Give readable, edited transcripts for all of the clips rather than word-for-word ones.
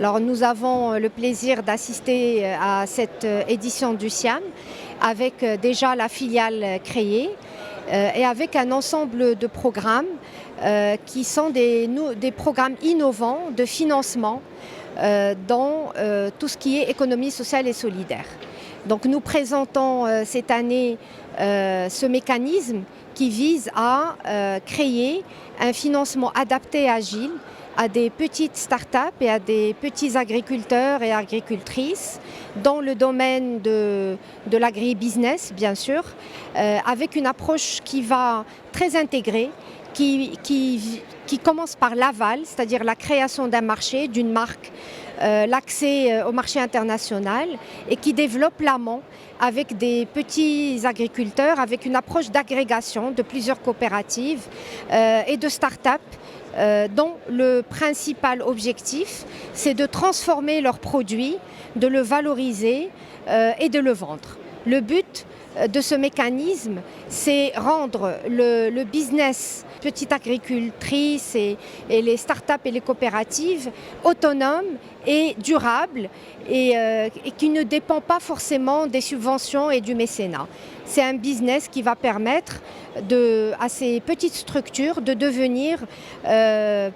Alors nous avons le plaisir d'assister à cette édition du SIAM avec déjà la filiale créée et avec un ensemble de programmes qui sont des programmes innovants de financement dans tout ce qui est économie sociale et solidaire. Donc nous présentons cette année ce mécanisme qui vise à créer un financement adapté et agile à des petites startups et à des petits agriculteurs et agricultrices dans le domaine de l'agribusiness, bien sûr, avec une approche qui va très intégrée, qui commence par l'aval, c'est-à-dire la création d'un marché, d'une marque, l'accès au marché international et qui développe l'amont avec des petits agriculteurs, avec une approche d'agrégation de plusieurs coopératives et de start-up dont le principal objectif, c'est de transformer leurs produits, de le valoriser et de le vendre. Le but de ce mécanisme, c'est rendre le business petite agricultrice et les startups et les coopératives autonomes et durables et qui ne dépend pas forcément des subventions et du mécénat. C'est un business qui va permettre à ces petites structures de devenir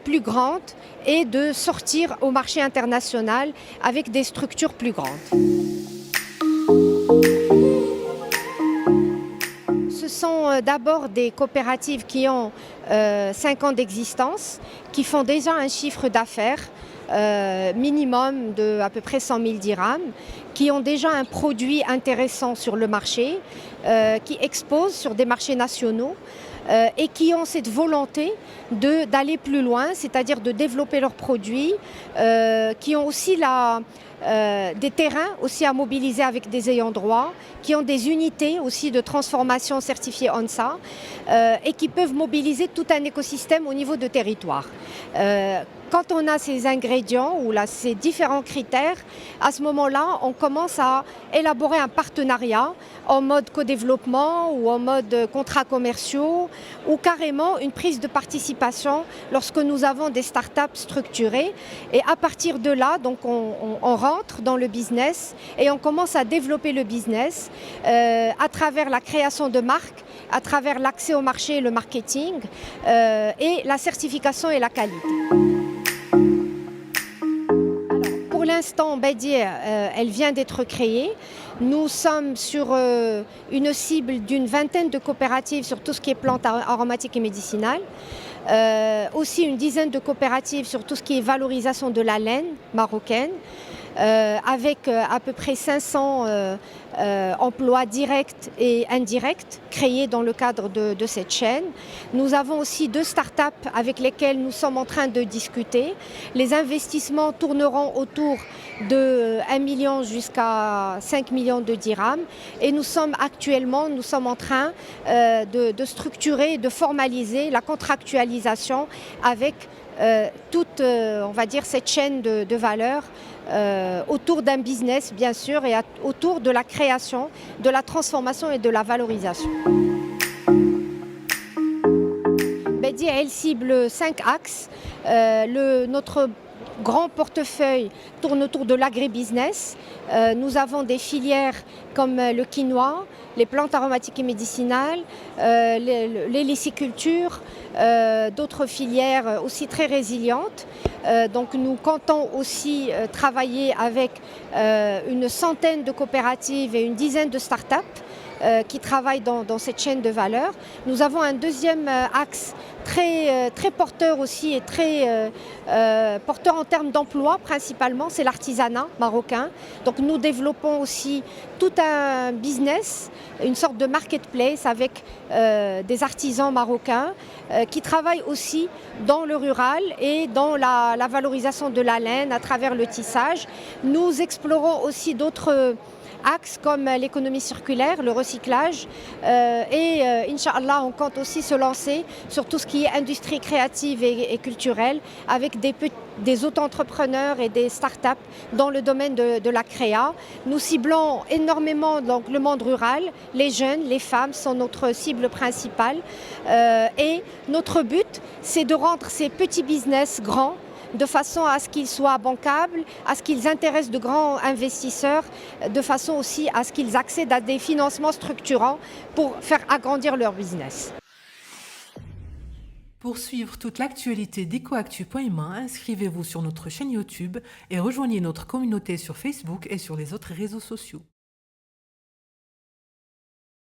plus grandes et de sortir au marché international avec des structures plus grandes. Ce sont d'abord des coopératives qui ont 5 ans d'existence, qui font déjà un chiffre d'affaires minimum de à peu près 100 000 dirhams, qui ont déjà un produit intéressant sur le marché, qui exposent sur des marchés nationaux et qui ont cette volonté d'aller plus loin, c'est-à-dire de développer leurs produits, qui ont aussi des terrains aussi à mobiliser avec des ayants droit, qui ont des unités aussi de transformation certifiées ONSA et qui peuvent mobiliser tout un écosystème au niveau de territoire. Quand on a ces ingrédients ou ces différents critères, à ce moment-là, on commence à élaborer un partenariat en mode co-développement ou en mode contrats commerciaux ou carrément une prise de participation lorsque nous avons des startups structurées. Et à partir de là, donc on rentre dans le business et on commence à développer le business à travers la création de marques, à travers l'accès au marché et le marketing et la certification et la qualité. Pour l'instant, Badir, elle vient d'être créée. Nous sommes sur une cible d'une vingtaine de coopératives sur tout ce qui est plantes aromatiques et médicinales. Aussi une dizaine de coopératives sur tout ce qui est valorisation de la laine marocaine, avec à peu près 500 emplois directs et indirects créés dans le cadre de cette chaîne. Nous avons aussi 2 startups avec lesquelles nous sommes en train de discuter. Les investissements tourneront autour de 1 million jusqu'à 5 millions de dirhams et nous sommes en train de structurer et de formaliser la contractualisation avec toute, on va dire, cette chaîne de valeur autour d'un business, bien sûr, et autour de la création, de la transformation et de la valorisation. Badir, elle cible 5 axes. Notre grand portefeuille tourne autour de l'agribusiness. Nous avons des filières comme le quinoa, les plantes aromatiques et médicinales, les licicultures, d'autres filières aussi très résilientes. Donc nous comptons aussi travailler avec une centaine de coopératives et une dizaine de start-up qui travaillent dans cette chaîne de valeur. Nous avons un deuxième axe très porteur aussi et très porteur en termes d'emploi principalement, c'est l'artisanat marocain. Donc nous développons aussi tout un business, une sorte de marketplace avec des artisans marocains qui travaillent aussi dans le rural et dans la valorisation de la laine à travers le tissage. Nous explorons aussi d'autres axes comme l'économie circulaire, le recyclage et Inch'Allah, on compte aussi se lancer sur tout ce qui est industrie créative et culturelle avec des auto-entrepreneurs et des start-up dans le domaine de la créa. Nous ciblons énormément donc, le monde rural, les jeunes, les femmes sont notre cible principale et notre but c'est de rendre ces petits business grands de façon à ce qu'ils soient bancables, à ce qu'ils intéressent de grands investisseurs, de façon aussi à ce qu'ils accèdent à des financements structurants pour faire agrandir leur business. Pour suivre toute l'actualité d'EcoActu.ma, inscrivez-vous sur notre chaîne YouTube et rejoignez notre communauté sur Facebook et sur les autres réseaux sociaux.